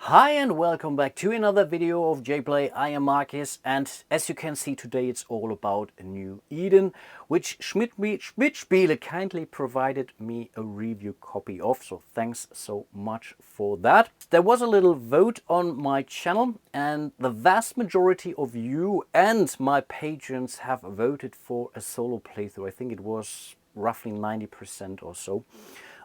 Hi and welcome back to another video of JPlay. I am Marcus, and as you can see today it's all about a New Eden, which Schmidt Spiele kindly provided me a review copy of, so thanks so much for that. There was a little vote on my channel and the vast majority of you and my patrons have voted for a solo playthrough. I think it was roughly 90% or so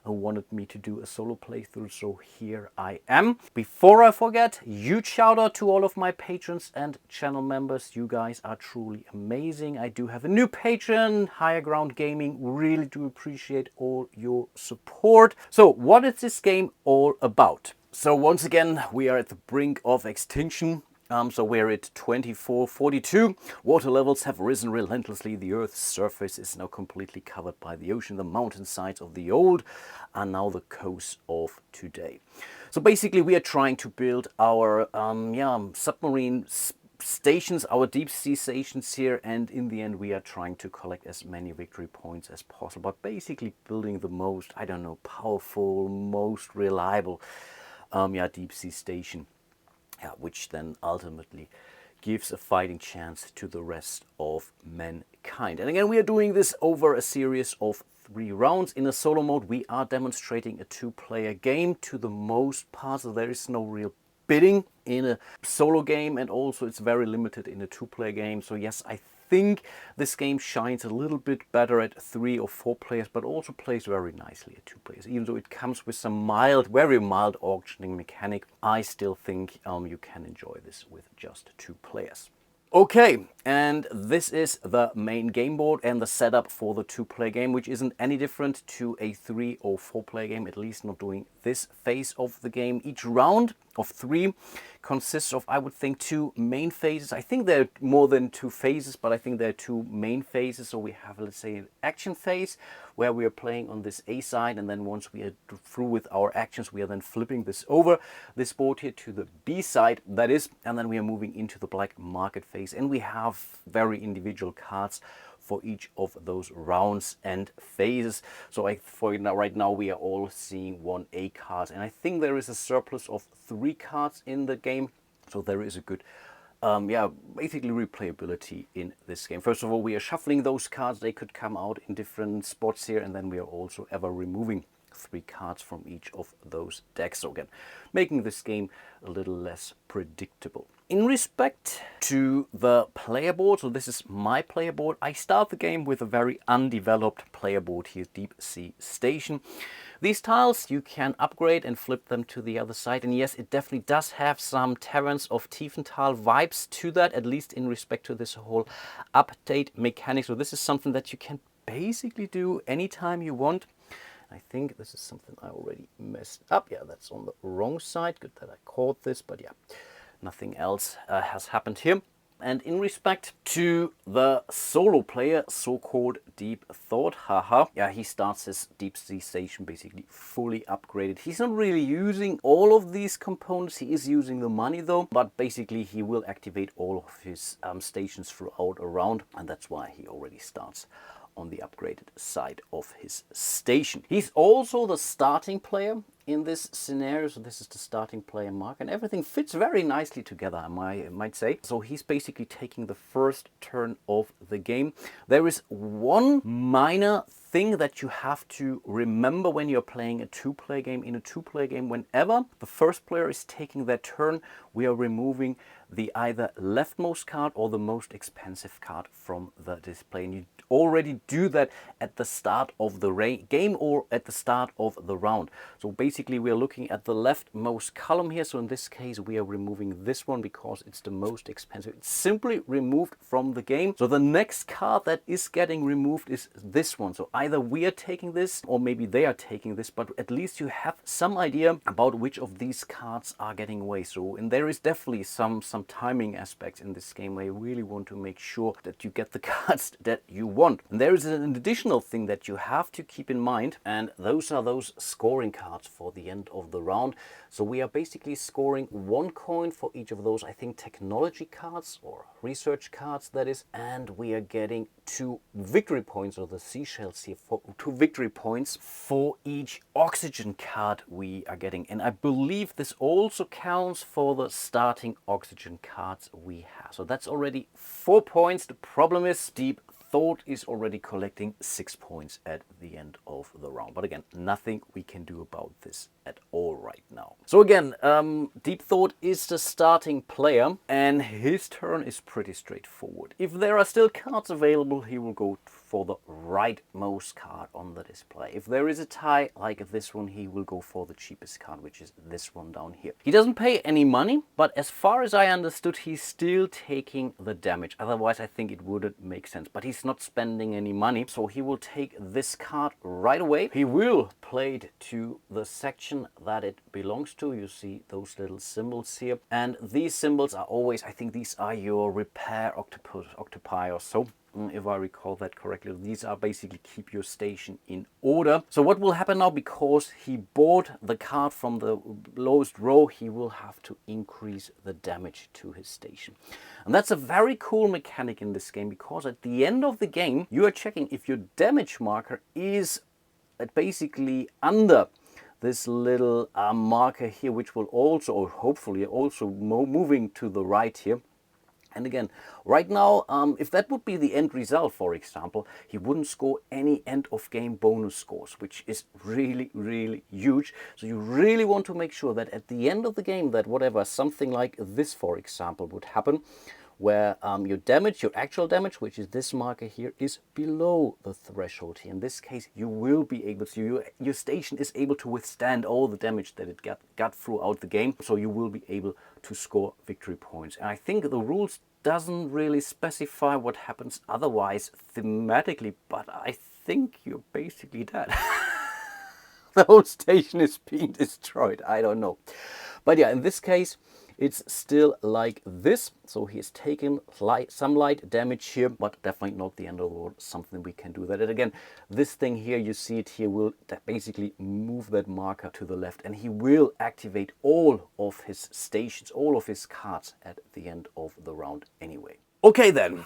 who wanted me to do a solo playthrough, so here I am. Before I forget, huge shout out to all of my patrons and channel members. You guys are truly amazing. I do have a new patron, Higher Ground Gaming. Really do appreciate all your support. So what is this game all about? So once again, we are at the brink of extinction. So we're at 2442. Water levels have risen relentlessly. The Earth's surface is now completely covered by the ocean. The mountainsides of the old are now the coast of today. So basically we are trying to build our submarine stations, our deep sea stations here, and in the end we are trying to collect as many victory points as possible, but basically building the most, I don't know, powerful, most reliable deep sea station. Which then ultimately gives a fighting chance to the rest of mankind. And again, we are doing this over a series of 3 rounds. In a solo mode, we are demonstrating a 2-player game to the most part, so there is no real bidding in a solo game, and also it's very limited in a 2-player game. So yes, I think this game shines a little bit better at 3 or 4 players, but also plays very nicely at 2 players. Even though it comes with some mild, very mild auctioning mechanic, I still think you can enjoy this with just 2 players. Okay, and this is the main game board and the setup for the 2-player game, which isn't any different to a 3 or 4-player game, at least not doing this phase of the game. Each round of 3 consists of, I would think, 2 main phases. I think there are more than 2 phases, but I think there are 2 main phases. So we have, let's say, an action phase where we are playing on this A side, and then once we are through with our actions, we are then flipping this over, this board here, to the B side, that is, and then we are moving into the black market phase, and we have very individual cards for each of those rounds and phases. So right now we are all seeing 1A cards, and I think there is a surplus of 3 cards in the game, so there is a good basically replayability in this game. First of all, we are shuffling those cards. They could come out in different spots here, and then we are also ever removing 3 cards from each of those decks. So again, making this game a little less predictable. In respect to the player board, so this is my player board, I start the game with a very undeveloped player board here, Deep Sea Station. These tiles you can upgrade and flip them to the other side, and yes, it definitely does have some Terrans of Tiefenthal vibes to that, at least in respect to this whole update mechanic. So this is something that you can basically do anytime you want. I think this is something I already messed up. Yeah, that's on the wrong side. Good that I caught this, but yeah, nothing else has happened here. And in respect to the solo player, so-called Deep Thought, he starts his deep sea station basically fully upgraded. He's not really using all of these components. He is using the money though, but basically he will activate all of his stations throughout a round, and that's why he already starts on the upgraded side of his station. He's also the starting player in this scenario, so this is the starting player mark, and everything fits very nicely together, I might say. So he's basically taking the first turn of the game. There is one minor thing that you have to remember when you're playing a 2-player game. In a 2-player game, whenever the first player is taking their turn, we are removing the either leftmost card or the most expensive card from the display, and you already do that at the start of the game or at the start of the round. So basically we are looking at the leftmost column here. So in this case we are removing this one because it's the most expensive. It's simply removed from the game. So the next card that is getting removed is this one. So either we are taking this or maybe they are taking this, but at least you have some idea about which of these cards are getting away. So, and there is definitely some timing aspects in this game where you really want to make sure that you get the cards that you want. want. And there is an additional thing that you have to keep in mind, and those are those scoring cards for the end of the round. So we are basically scoring 1 coin for each of those, I think, technology cards or research cards, that is, and we are getting 2 victory points, or the seashells here, for 2 victory points for each oxygen card we are getting. And I believe this also counts for the starting oxygen cards we have. So that's already 4 points. The problem is Deep Thought is already collecting 6 points at the end of the round. But again, nothing we can do about this at all right now. So again, Deep Thought is the starting player, and his turn is pretty straightforward. If there are still cards available, he will go for the rightmost card on the display. If there is a tie, like this one, he will go for the cheapest card, which is this one down here. He doesn't pay any money, but as far as I understood, he's still taking the damage. Otherwise, I think it wouldn't make sense. But he's not spending any money, so he will take this card right away. He will play it to the section that it belongs to. You see those little symbols here, and these symbols are always, I think these are your repair octopi or so, if I recall that correctly. These are basically keep your station in order. So what will happen now, because he bought the card from the lowest row, he will have to increase the damage to his station. And that's a very cool mechanic in this game, because at the end of the game you are checking if your damage marker is basically under this little marker here, which will also, or hopefully also moving to the right here. And again, right now, if that would be the end result, for example, he wouldn't score any end of game bonus scores, which is really, really huge. So you really want to make sure that at the end of the game, that whatever, something like this, for example, would happen, where your damage, your actual damage, which is this marker here, is below the threshold here. In this case, you will be able to, your station is able to withstand all the damage that it got throughout the game, so you will be able to score victory points. And I think the rules doesn't really specify what happens otherwise thematically, but I think you're basically dead. The whole station is being destroyed. I don't know. But yeah, in this case, it's still like this. So he's taken some light damage here, but definitely not the end of the world. Something we can do that. And again, this thing here, you see it here, will basically move that marker to the left, and he will activate all of his stations, all of his cards at the end of the round anyway. Okay then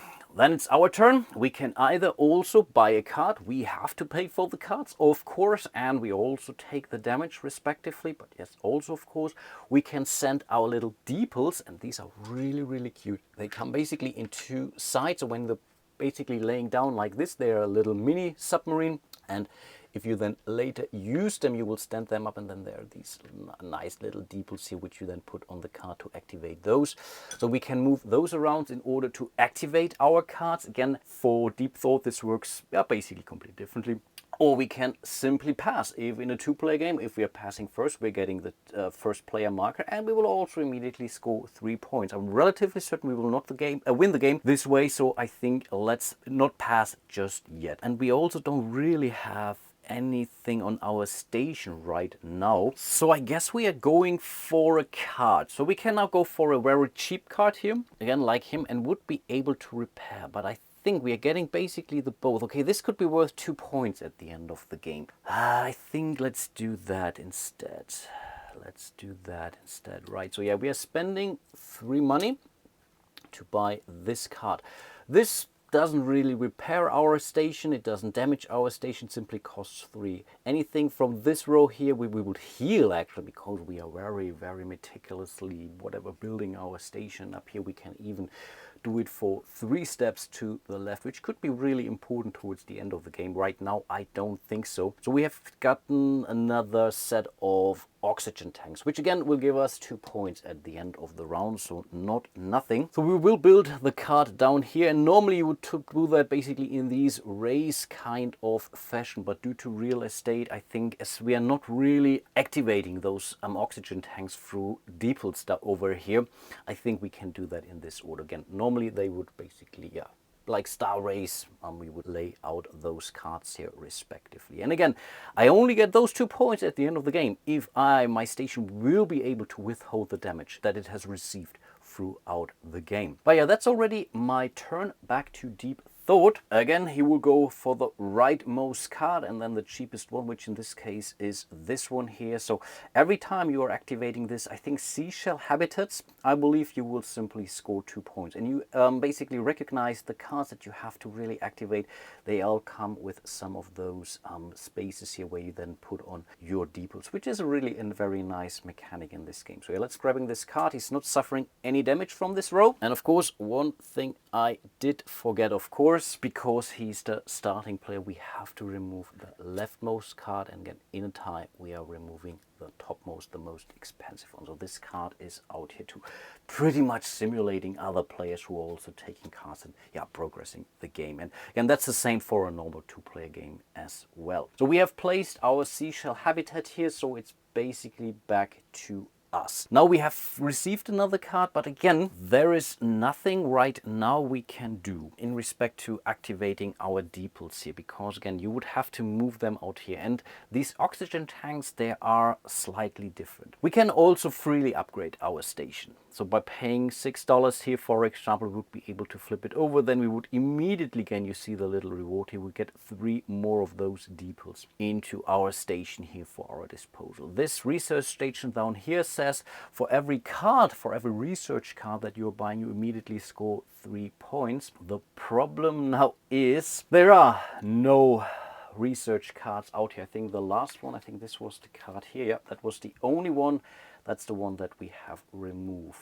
it's our turn. We can either also buy a card. We have to pay for the cards, of course, and we also take the damage respectively. But yes, also, of course, we can send our little deeples, and these are really, really cute. They come basically in 2 sides. So when they're basically laying down like this, they're a little mini submarine. And if you then later use them, you will stand them up, and then there are these nice little deeples here, which you then put on the card to activate those. So we can move those around in order to activate our cards. Again, for Deep Thought, this works basically completely differently. Or we can simply pass. If in a 2-player game, if we are passing first, we're getting the first player marker, and we will also immediately score 3 points. I'm relatively certain we will not win the game this way, so I think let's not pass just yet. And we also don't really have anything on our station right now, so I guess we are going for a card. So we can now go for a very cheap card here, again like him, and would be able to repair, but I think we are getting basically the both. Okay, this could be worth 2 points at the end of the game. I think let's do that instead. Right, so yeah, we are spending 3 money to buy this card. This doesn't really repair our station, it doesn't damage our station, simply costs 3. Anything from this row here we would heal, actually, because we are very, very meticulously building our station up here. We can even do it for 3 steps to the left, which could be really important towards the end of the game. Right now, I don't think so. So we have gotten another set of oxygen tanks, which again will give us 2 points at the end of the round, so not nothing. So we will build the card down here, and normally you would do that basically in these race kind of fashion, but due to real estate, I think as we are not really activating those oxygen tanks through default stuff over here, I think we can do that in this order. Again, normally they would basically, like Star Race, we would lay out those cards here respectively. And again, I only get those 2 points at the end of the game if my station will be able to withhold the damage that it has received throughout the game. But yeah, that's already my turn. Back to Deep thought. Again, he will go for the rightmost card and then the cheapest one, which in this case is this one here. So every time you are activating this, I think Seashell Habitats, I believe you will simply score 2 points. And you basically recognize the cards that you have to really activate. They all come with some of those spaces here where you then put on your deeples, which is really a very nice mechanic in this game. So yeah, let's grabbing this card. He's not suffering any damage from this row. And of course, one thing I did forget, of course, because he's the starting player, we have to remove the leftmost card, and again in a tie we are removing the topmost, the most expensive one. So this card is out here to pretty much simulating other players who are also taking cards and yeah, progressing the game. And again, that's the same for a normal 2-player game as well. So we have placed our Seashell Habitat here, so it's basically back to us. Now we have received another card, but again, there is nothing right now we can do in respect to activating our deeples here, because again, you would have to move them out here. And these oxygen tanks, they are slightly different. We can also freely upgrade our station. So by paying $6 here, for example, we would be able to flip it over. Then we would immediately, again, you see the little reward here, we get 3 more of those deeples into our station here for our disposal. This research station down here says for every card, for every research card that you're buying, you immediately score 3 points. The problem now is there are no research cards out here. I think the last one, I think this was the card here. Yeah, that was the only one. That's the one that we have removed.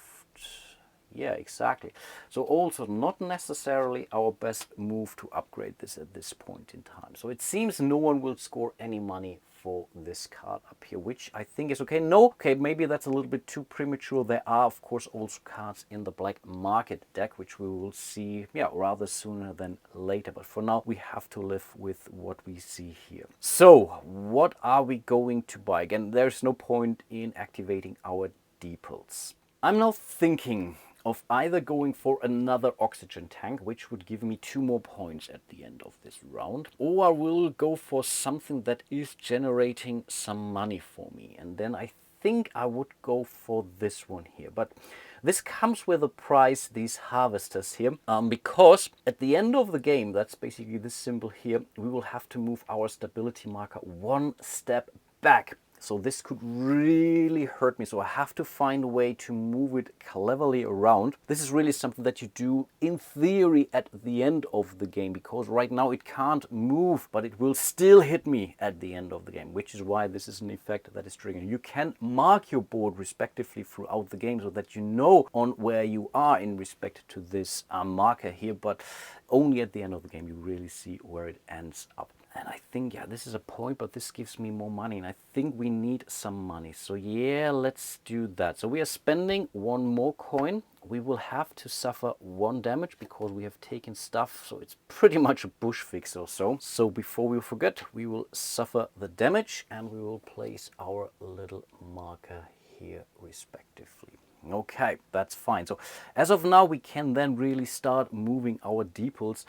Yeah, exactly. So also not necessarily our best move to upgrade this at this point in time. So it seems no one will score any money for this card up here, which I think is okay. No, okay, maybe that's a little bit too premature. There are, of course, also cards in the black market deck, which we will see, yeah, rather sooner than later. But for now, we have to live with what we see here. So what are we going to buy? Again, there's no point in activating our deeples. I'm now thinking of either going for another oxygen tank, which would give me 2 more points at the end of this round, or I will go for something that is generating some money for me. And then I think I would go for this one here. But this comes with a price, these harvesters here, because at the end of the game, that's basically this symbol here, we will have to move our stability marker 1 step back. So this could really hurt me. So I have to find a way to move it cleverly around. This is really something that you do in theory at the end of the game, because right now it can't move, but it will still hit me at the end of the game, which is why this is an effect that is triggering. You can mark your board respectively throughout the game so that you know on where you are in respect to this marker here, but only at the end of the game you really see where it ends up. And I think, yeah, this is a point, but this gives me more money. And I think we need some money. So yeah, let's do that. So we are spending 1 more coin. We will have to suffer 1 damage because we have taken stuff. So it's pretty much a bush fix or so. So before we forget, we will suffer the damage and we will place our little marker here respectively. Okay, that's fine. So as of now, we can then really start moving our deeples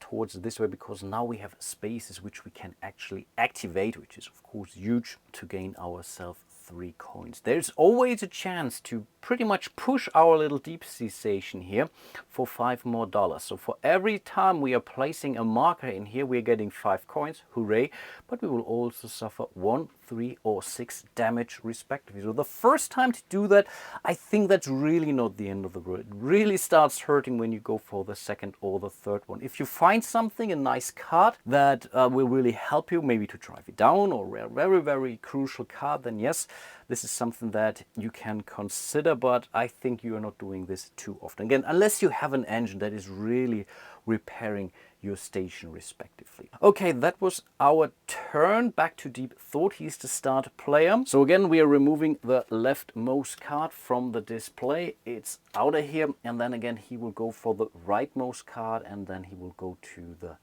towards this way, because now we have spaces which we can actually activate, which is of course huge, to gain ourselves 3 coins. There's always a chance to pretty much push our little deep sea station here for $5 more. So for every time we are placing a marker in here, we're getting 5 coins, hooray, but we will also suffer 1, 3 or 6 damage respectively. So the first time to do that, I think that's really not the end of the world. It really starts hurting when you go for the second or the third one. If you find something, a nice card that will really help you, maybe to drive it down, or a very, very crucial card, then yes, this is something that you can consider, but I think you are not doing this too often. Again, unless you have an engine that is really repairing your station respectively. Okay, that was our turn. Back to Deep Thought. He's the start player. So again, we are removing the leftmost card from the display. It's out of here, and then again he will go for the rightmost card, and then he will go to the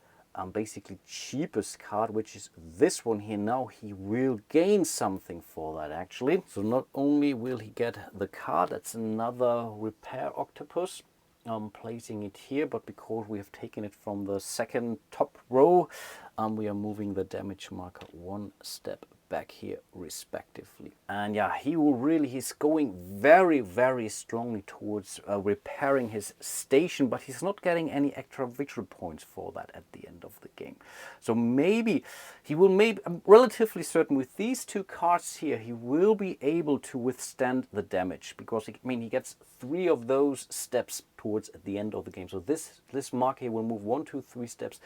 basically cheapest card, which is this one here. Now he will gain something for that actually. So not only will he get the card, that's another repair octopus, placing it here, but because we have taken it from the second top row, we are moving the damage marker one step back here respectively. And yeah, he's going very, very strongly towards repairing his station, but he's not getting any extra victory points for that at the end of the game. So maybe I'm relatively certain with these two cards here, he will be able to withstand the damage, because he gets 3 of those steps towards at the end of the game. So this marker will move 1, 2, 3 steps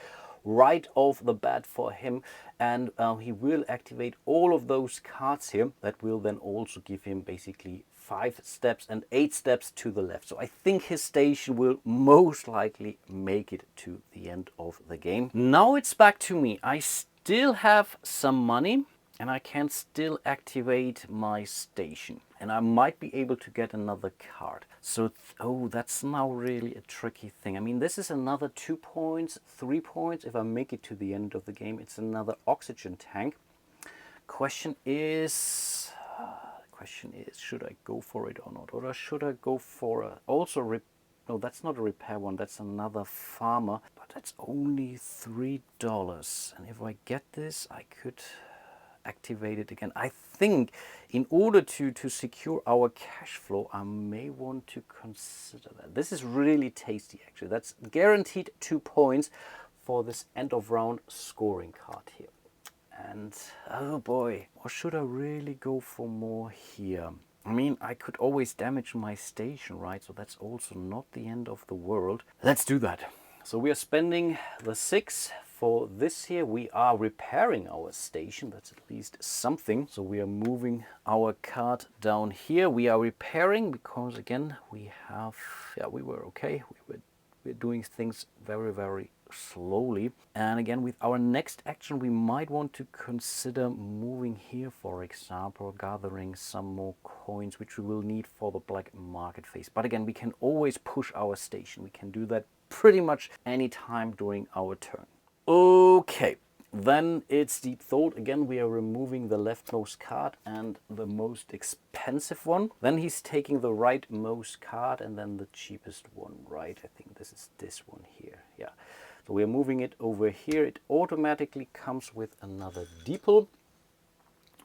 right off the bat for him, and he will activate all of those cards here. That will then also give him basically 5 steps and 8 steps to the left. So I think his station will most likely make it to the end of the game. Now it's back to me. I still have some money and I can still activate my station, and I might be able to get another card. So, oh, that's now really a tricky thing. I mean, this is another 2 points, 3 points. If I make it to the end of the game, it's another oxygen tank. Question is, should I go for it or not? Or should I go for no, that's not a repair one. That's another farmer, but that's only $3. And if I get this, I could activate it again. I think in order to secure our cash flow, I may want to consider that. This is really tasty, actually. That's guaranteed 2 points for this end of round scoring card here. And oh boy, or should I really go for more here? I mean, I could always damage my station, right? So that's also not the end of the world. Let's do that. So we are spending the 6 for this here. We are repairing our station. That's at least something. So we are moving our card down here. We are repairing because, again, we were okay. We're doing things very, very slowly. And again, with our next action, we might want to consider moving here, for example, gathering some more coins, which we will need for the black market phase. But again, we can always push our station. We can do that pretty much any time during our turn. Okay, then it's Deep Thought. Again, we are removing the leftmost card and the most expensive one. Then he's taking the rightmost card and then the cheapest one, right? I think this is this one here. Yeah. So we are moving it over here. It automatically comes with another Deeple,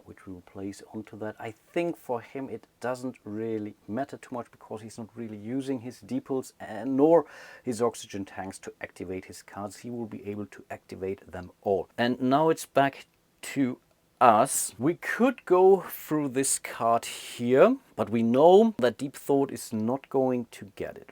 which we will place onto that. I think for him it doesn't really matter too much because he's not really using his Deeples nor his oxygen tanks to activate his cards. He will be able to activate them all. And now it's back to us. We could go through this card here, but we know that Deep Thought is not going to get it.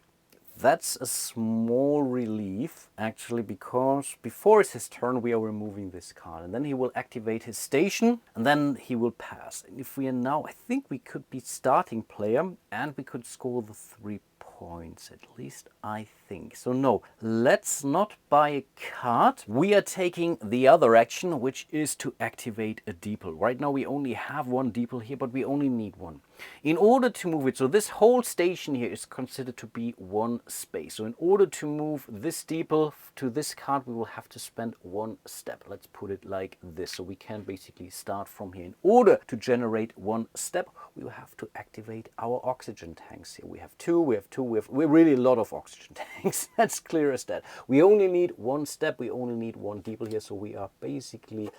That's a small relief, actually, because before it's his turn, we are removing this card. And then he will activate his station, and then he will pass. And if we are now, I think we could be starting player, and we could score the 3 points, at least I think. So no, let's not buy a card. We are taking the other action, which is to activate a Deeple. Right now we only have 1 Deeple here, but we only need 1. In order to move it, so this whole station here is considered to be 1 space. So in order to move this Deeple to this card, we will have to spend 1 step. Let's put it like this. So we can basically start from here. In order to generate 1 step, we will have to activate our oxygen tanks here. We have 2, we're really a lot of oxygen tanks. That's clear as that. We only need 1 step, we only need 1 Deeple here. So we are basically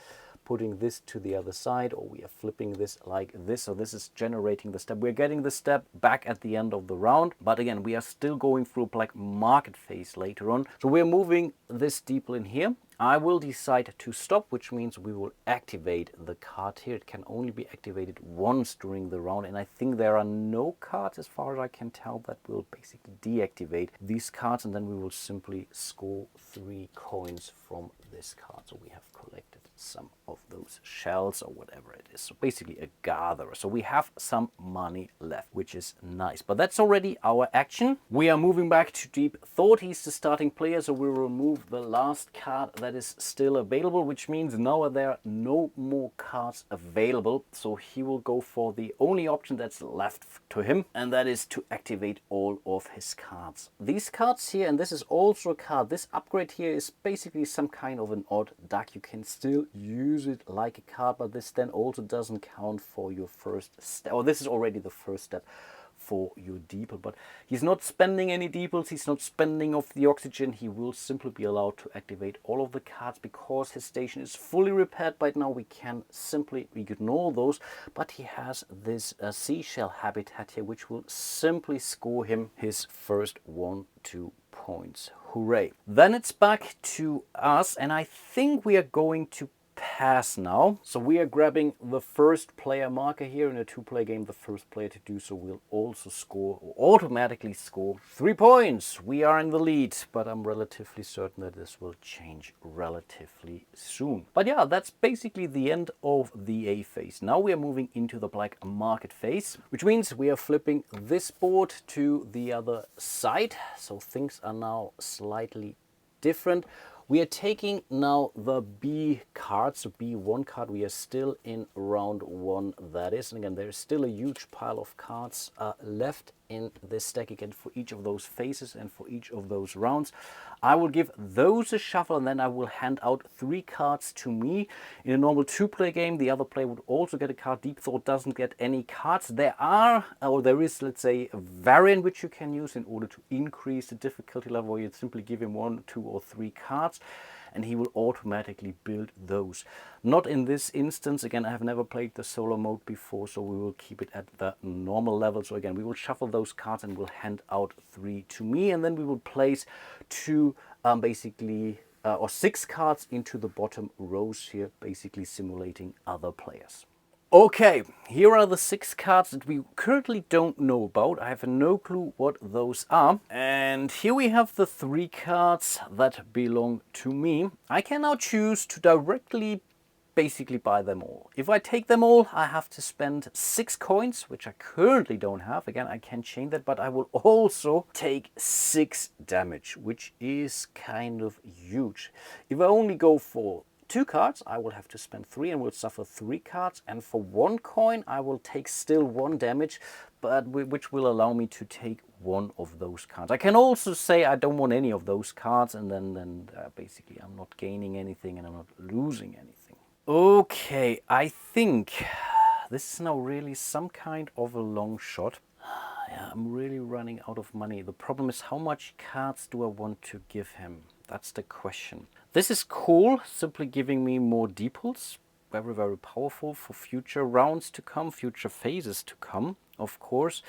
putting this to the other side, or we are flipping this like this. So this is generating the step. We're getting the step back at the end of the round, but again, we are still going through black market phase later on. So we're moving this Deeple in here. I will decide to stop, which means we will activate the card here. It can only be activated once during the round, and I think there are no cards, as far as I can tell, that will basically deactivate these cards, and then we will simply score 3 coins from this card. So we have collected some of those shells or whatever it is. So basically a gatherer. So we have some money left, which is nice. But that's already our action. We are moving back to Deep Thought. He's the starting player, so we'll remove the last card that is still available, which means now there are no more cards available. So he will go for the only option that's left to him, and that is to activate all of his cards. These cards here, and this is also a card, this upgrade here is basically some kind of an odd duck. You can still use it like a card, but this then also doesn't count for your first step, or this is already the first step for your deeple. But he's not spending any deeples, he's not spending off the oxygen. He will simply be allowed to activate all of the cards because his station is fully repaired by now. We can simply ignore those, but he has this seashell habitat here, which will simply score him his first 1-2 points. Hooray. Then it's back to us, and I think we are going to pass now. So we are grabbing the first player marker here. In a 2-player game, the first player to do so will also score, or automatically score, 3 points. We are in the lead, but I'm relatively certain that this will change relatively soon. But yeah, that's basically the end of the A phase. Now we are moving into the black market phase, which means we are flipping this board to the other side. So things are now slightly different. We are taking now the B card, so B1 card. We are still in round 1, that is. And again, there is still a huge pile of cards left in this deck again for each of those phases and for each of those rounds. I will give those a shuffle, and then I will hand out 3 cards to me. In a normal 2-player game, the other player would also get a card. Deep Thought doesn't get any cards. There is, let's say, a variant which you can use in order to increase the difficulty level, where you simply give him 1, 2, or 3 cards, and he will automatically build those. Not in this instance. Again, I have never played the solo mode before, so we will keep it at the normal level. So again, we will shuffle those cards and we'll hand out 3 to me, and then we will place 2 or 6 cards into the bottom rows here, basically simulating other players. Okay, here are the 6 cards that we currently don't know about. I have no clue what those are. And here we have the 3 cards that belong to me. I can now choose to directly basically buy them all. If I take them all, I have to spend 6 coins, which I currently don't have. Again, I can change that, but I will also take 6 damage, which is kind of huge. If I only go for 2 cards, I will have to spend 3 and will suffer 3 cards. And for 1 coin, I will take still 1 damage, but which will allow me to take 1 of those cards. I can also say I don't want any of those cards, and then basically I'm not gaining anything and I'm not losing anything. Okay, I think this is now really some kind of a long shot. Yeah, I'm really running out of money. The problem is, how much cards do I want to give him? That's the question. This is cool, simply giving me more deeples. Very, very powerful for future rounds to come, future phases to come, of course.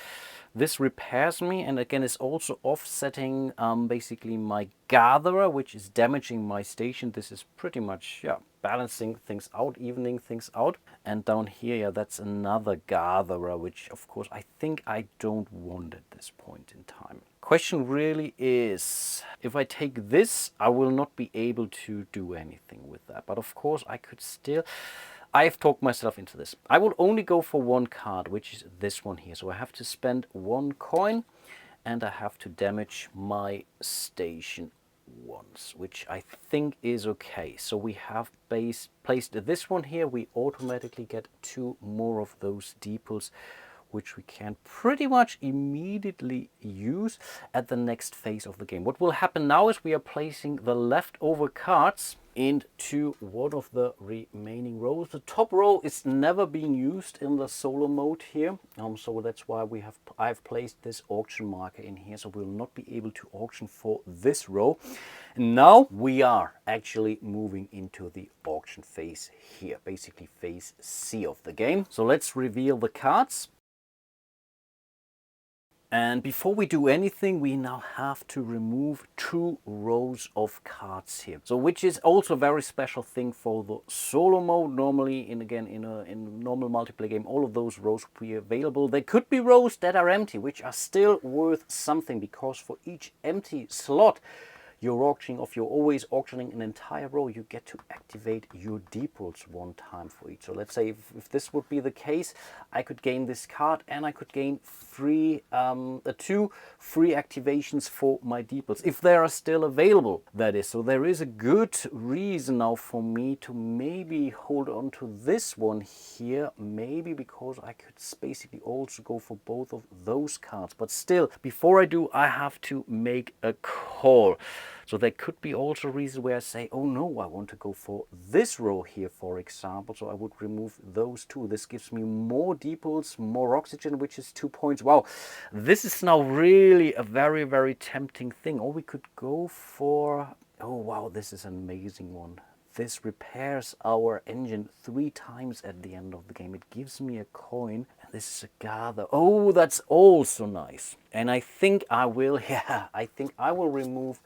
This repairs me, and again is also offsetting basically my gatherer, which is damaging my station. This is pretty much, yeah, balancing things out, evening things out. And down here, yeah, that's another gatherer, which of course I think I don't want at this point in time. Question really is, if I take this, I will not be able to do anything with that. But of course I could still, I've talked myself into this. I will only go for 1 card, which is this one here. So I have to spend 1 coin and I have to damage my station once, which I think is okay. So we have placed this one here. We automatically get 2 more of those deeples, which we can pretty much immediately use at the next phase of the game. What will happen now is we are placing the leftover cards into one of the remaining rows. The top row is never being used in the solo mode here, so that's why I've placed this auction marker in here, so we'll not be able to auction for this row. And now we are actually moving into the auction phase here, basically phase C of the game. So let's reveal the cards. And before we do anything, we now have to remove 2 rows of cards here. So which is also a very special thing for the solo mode. Normally, in a normal multiplayer game, all of those rows will be available. There could be rows that are empty, which are still worth something, because for each empty slot you're always auctioning an entire row, you get to activate your deeples 1 time for each. So let's say if this would be the case, I could gain this card and I could gain 2 free activations for my deeples, if they are still available, that is. So there is a good reason now for me to maybe hold on to this one here, maybe because I could basically also go for both of those cards. But still, before I do, I have to make a call. So there could be also reasons where I say, oh no, I want to go for this row here, for example. So I would remove those two. This gives me more deeples, more oxygen, which is 2 points. Wow, this is now really a very, very tempting thing. Or we could go for, oh wow, this is an amazing one. This repairs our engine 3 times at the end of the game. It gives me a coin. And this is a gather. Oh, that's also nice. And I think I will, yeah, I think I will remove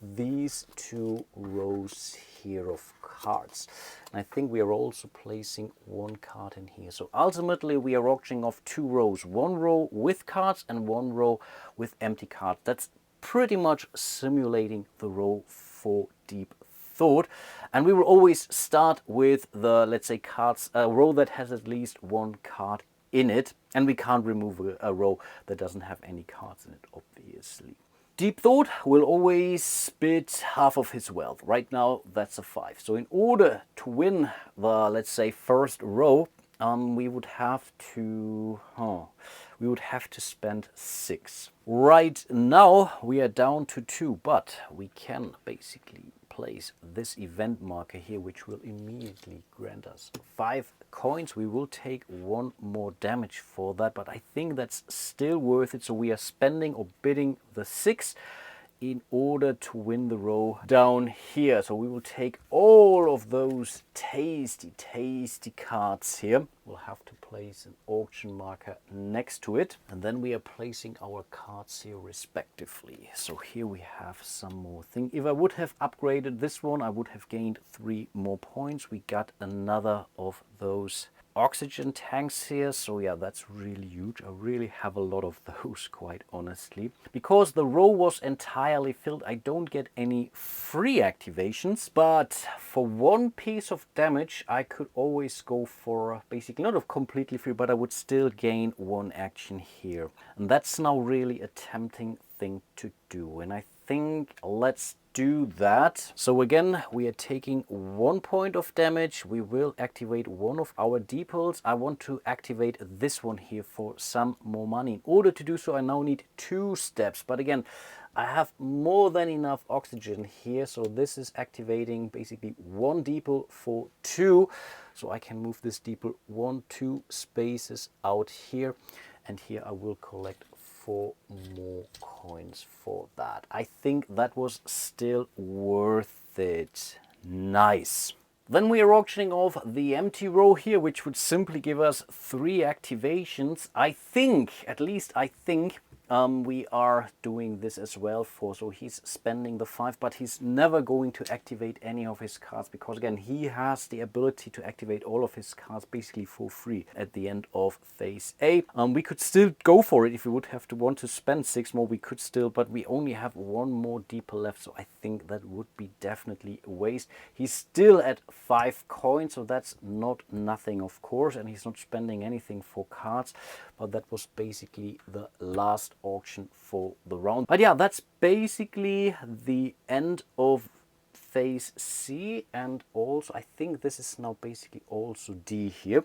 these 2 rows here of cards. And I think we are also placing 1 card in here. So ultimately we are auctioning off 2 rows. 1 row with cards and 1 row with empty cards. That's pretty much simulating the row for Deep Thought. And we will always start with the, let's say, cards, a row that has at least 1 card in it. And we can't remove a row that doesn't have any cards in it, obviously. Deep Thought will always spit half of his wealth. Right now, that's a 5. So in order to win the, let's say, first row, we would have to spend 6. Right now, we are down to 2, but we can basically place this event marker here, which will immediately grant us 5 coins. We will take 1 more damage for that, but I think that's still worth it. So we are spending or bidding the 6 in order to win the row down here. So we will take all of those tasty, tasty cards here. We'll have to place an auction marker next to it. And then we are placing our cards here respectively. So here we have some more thing. If I would have upgraded this one, I would have gained 3 more points. We got another of those oxygen tanks here, so yeah, that's really huge. I really have a lot of those, quite honestly. Because the row was entirely filled, I don't get any free activations, but for 1 piece of damage I could always go for basically not a completely free, but I would still gain 1 action here, and that's now really a tempting thing to do, and I think let's do that. So again, we are taking 1 point of damage. We will activate 1 of our deeples. I want to activate this one here for some more money. In order to do so, I now need 2 steps. But again, I have more than enough oxygen here. So this is activating basically 1 deeple for 2. So I can move this deeple 1, 2 spaces out here. And here I will collect 4 more coins for that. I think that was still worth it. Nice. Then we are auctioning off the empty row here, which would simply give us 3 activations. I think, at least I think, we are doing this as well for, so he's spending the 5, but he's never going to activate any of his cards, because again, he has the ability to activate all of his cards basically for free at the end of phase A. We could still go for it if we would have to want to spend 6 more, we could still, but we only have 1 more deeper left, so I think that would be definitely a waste. He's still at 5 coins, so that's not nothing, of course, and he's not spending anything for cards, but that was basically the last auction for the round. But yeah, that's basically the end of phase C, and also I think this is now basically also D here.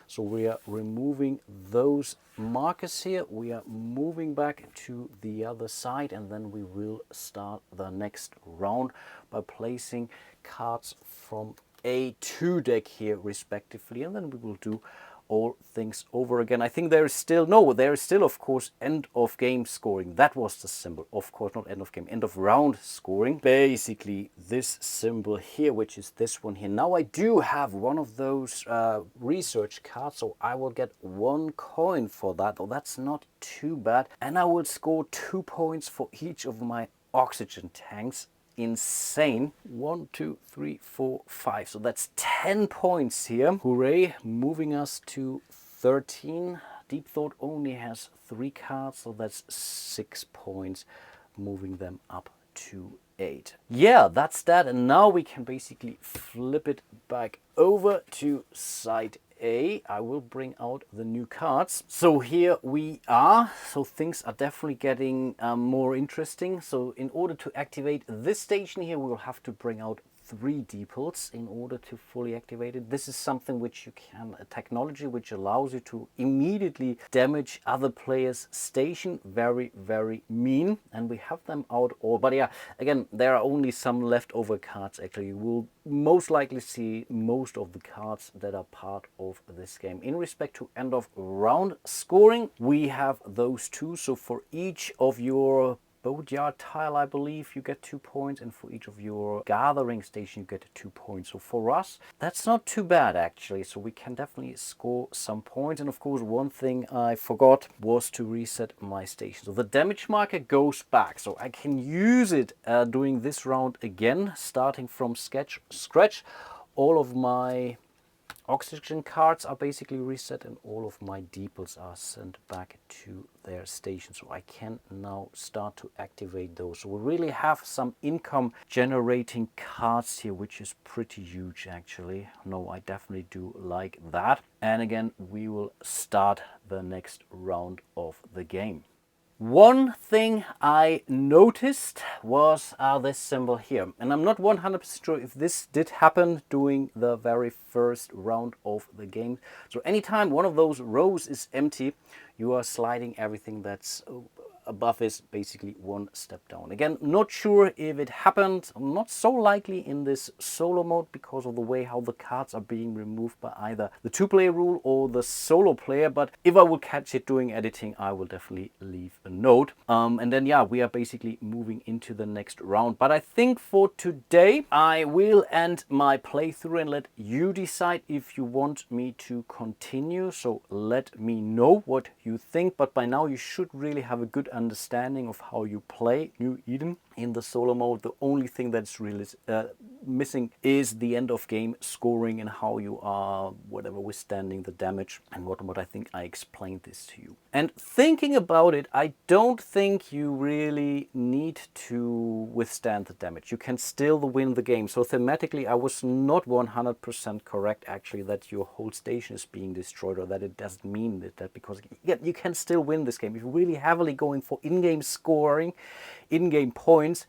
So we are removing those markers here, we are moving back to the other side, and then we will start the next round by placing cards from A to deck here respectively, and then we will do all things over again. I think there is still, no, there is still, of course, end of game scoring. That was the symbol, of course, not end of game, end of round scoring. Basically this symbol here, which is this one here. Now I do have one of those research cards, so I will get 1 coin for that. Oh, that's not too bad. And I will score 2 points for each of my oxygen tanks. Insane. 1, 2, 3, 4, 5. So that's 10 points here. Hooray. Moving us to 13. Deep Thought only has 3 cards, so that's 6 points. Moving them up to 8. Yeah, that's that. And now we can basically flip it back over to side A. I will bring out the new cards. So here we are. So things are definitely getting more interesting. So in order to activate this station here, we will have to bring out 3 deeples in order to fully activate it. This is something which you can, a technology which allows you to immediately damage other players' station. Very, very mean. And we have them out all. But yeah, again, there are only some leftover cards actually. You will most likely see most of the cards that are part of this game. In respect to end of round scoring, we have those two. So for each of your boatyard tile, I believe, you get 2 points, and for each of your gathering station you get 2 points. So for us, that's not too bad actually, so we can definitely score some points. And of course, one thing I forgot was to reset my station. So the damage marker goes back, so I can use it during this round again, starting from scratch. All of my oxygen cards are basically reset, and all of my deeples are sent back to their station. So I can now start to activate those. So we really have some income generating cards here, which is pretty huge actually. No, I definitely do like that. And again, we will start the next round of the game. One thing I noticed was this symbol here, and I'm not 100% sure if this did happen during the very first round of the game. So anytime one of those rows is empty, you are sliding everything that's above is basically one step down. Again, not sure if it happened, not so likely in this solo mode because of the way how the cards are being removed by either the 2-player rule or the solo player, but if I will catch it doing editing, I will definitely leave a note. And then yeah, we are basically moving into the next round. But I think for today I will end my playthrough and let you decide if you want me to continue. So let me know what you think, but by now you should really have a good understanding of how you play New Eden in the solo mode. The only thing that's really missing is the end of game scoring and how you are withstanding the damage and what I think I explained this to you. And thinking about it, I don't think you really need to withstand the damage. You can still win the game. So thematically I was not 100% correct actually that your whole station is being destroyed, or that it doesn't mean that, because you can still win this game if you're really heavily going for in-game scoring, in-game points.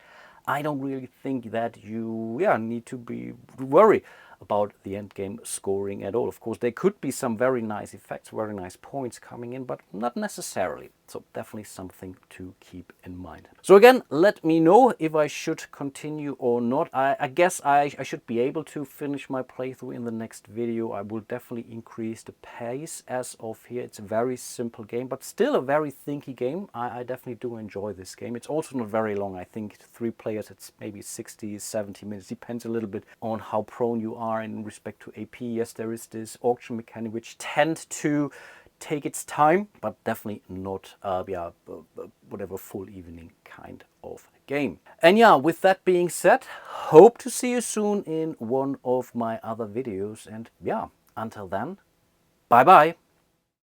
I don't really think that you need to be worried about the end game scoring at all. Of course, there could be some very nice effects, very nice points coming in, but not necessarily. So definitely something to keep in mind. So again, let me know if I should continue or not. I guess I should be able to finish my playthrough in the next video. I will definitely increase the pace as of here. It's a very simple game, but still a very thinky game. I definitely do enjoy this game. It's also not very long. I think 3 players, it's maybe 60, 70 minutes. Depends a little bit on how prone you are in respect to AP. Yes, there is this auction mechanic which tend to take its time, but definitely not whatever full evening kind of game. And yeah, with that being said, hope to see you soon in one of my other videos, and yeah, until then, bye bye.